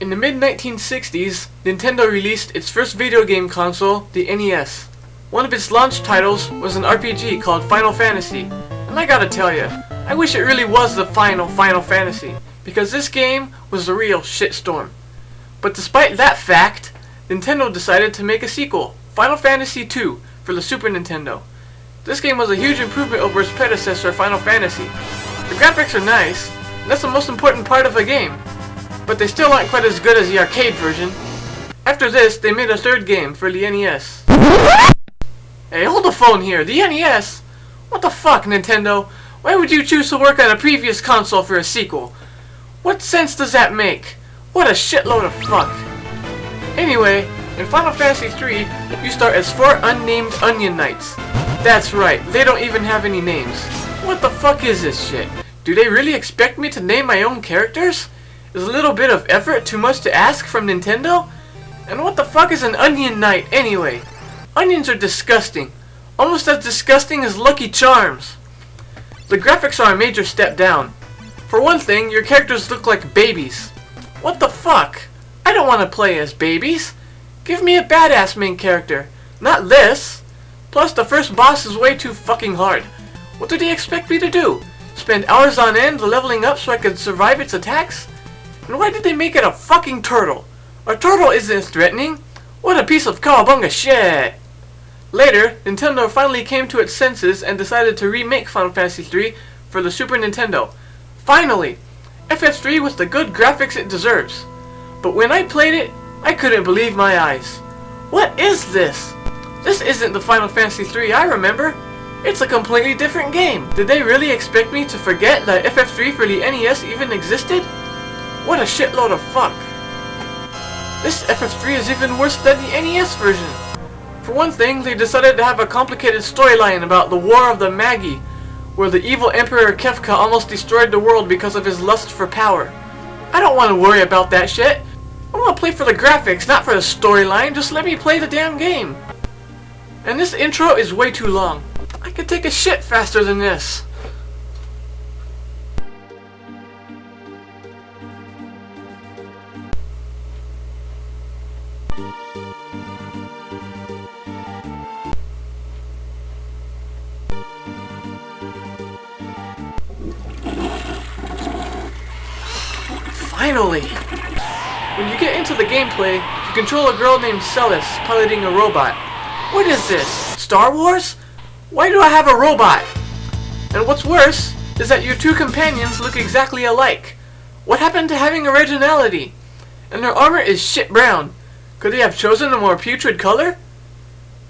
In the mid-1960s, Nintendo released its first video game console, the NES. One of its launch titles was an RPG called Final Fantasy, and I gotta tell ya, I wish it really was the Final Fantasy, because this game was a real shitstorm. But despite that fact, Nintendo decided to make a sequel, Final Fantasy II, for the Super Nintendo. This game was a huge improvement over its predecessor, Final Fantasy. The graphics are nice, and that's the most important part of a game, but they still aren't quite as good as the arcade version. After this, they made a third game for the NES. Hey, hold the phone here, the NES? What the fuck, Nintendo? Why would you choose to work on a previous console for a sequel? What sense does that make? What a shitload of fuck. Anyway, in Final Fantasy III, you start as 4 unnamed Onion Knights. That's right, they don't even have any names. What the fuck is this shit? Do they really expect me to name my own characters? Is a little bit of effort too much to ask from Nintendo? And what the fuck is an Onion Knight anyway? Onions are disgusting. Almost as disgusting as Lucky Charms. The graphics are a major step down. For one thing, your characters look like babies. What the fuck? I don't want to play as babies. Give me a badass main character. Not this. Plus, the first boss is way too fucking hard. What do they expect me to do? Spend hours on end leveling up so I could survive its attacks? And why did they make it a fucking turtle? A turtle isn't threatening. What a piece of cowabunga shit. Later, Nintendo finally came to its senses and decided to remake Final Fantasy III for the Super Nintendo. Finally! FF3 with the good graphics it deserves. But when I played it, I couldn't believe my eyes. What is this? This isn't the Final Fantasy III I remember. It's a completely different game. Did they really expect me to forget that FF3 for the NES even existed? What a shitload of fuck. This FF3 is even worse than the NES version. For one thing, they decided to have a complicated storyline about the War of the Magi, where the evil Emperor Kefka almost destroyed the world because of his lust for power. I don't want to worry about that shit. I want to play for the graphics, not for the storyline. Just let me play the damn game. And this intro is way too long. I could take a shit faster than this. Finally! When you get into the gameplay, you control a girl named Celis piloting a robot. What is this? Star Wars? Why do I have a robot? And what's worse is that your two companions look exactly alike. What happened to having originality? And their armor is shit brown. Could they have chosen a more putrid color?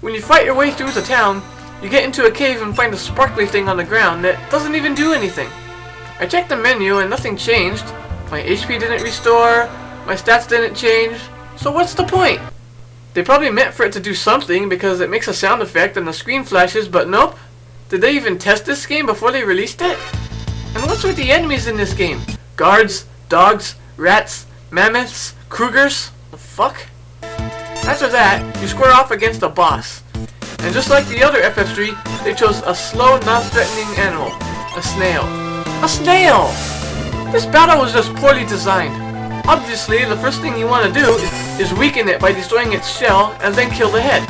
When you fight your way through the town, you get into a cave and find a sparkly thing on the ground that doesn't even do anything. I checked the menu and nothing changed. My HP didn't restore, my stats didn't change, so what's the point? They probably meant for it to do something because it makes a sound effect and the screen flashes, but nope. Did they even test this game before they released it? And what's with the enemies in this game? Guards, dogs, rats, mammoths, Krugers? The fuck? After that, you square off against a boss. And just like the other FF3, they chose a slow, non-threatening animal. A snail. A snail! This battle was just poorly designed. Obviously, the first thing you want to do is weaken it by destroying its shell and then kill the head.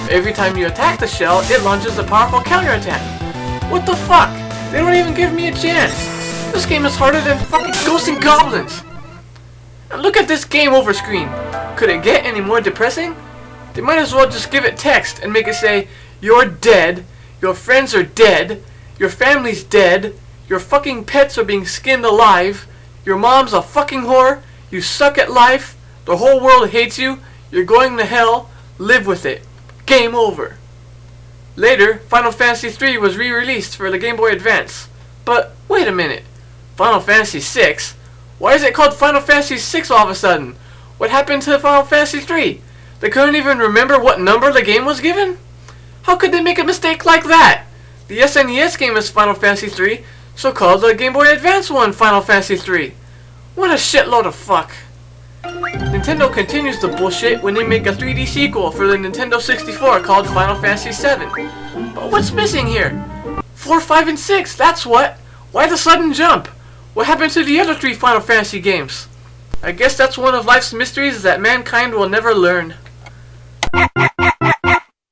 Every time you attack the shell, it launches a powerful counterattack. What the fuck? They don't even give me a chance. This game is harder than fucking Ghosts and Goblins. And look at this game over screen. Could it get any more depressing? They might as well just give it text and make it say, "You're dead, your friends are dead, your family's dead, your fucking pets are being skinned alive, your mom's a fucking whore, you suck at life, the whole world hates you, you're going to hell, live with it. Game over." Later, Final Fantasy III was re-released for the Game Boy Advance. But wait a minute, Final Fantasy VI? Why is it called Final Fantasy VI all of a sudden? What happened to Final Fantasy III? They couldn't even remember what number the game was given? How could they make a mistake like that? The SNES game is Final Fantasy III, so called the Game Boy Advance one Final Fantasy III. What a shitload of fuck. Nintendo continues the bullshit when they make a 3D sequel for the Nintendo 64 called Final Fantasy VII. But what's missing here? 4, 5, and 6, that's what! Why the sudden jump? What happened to the other 3 Final Fantasy games? I guess that's one of life's mysteries that mankind will never learn.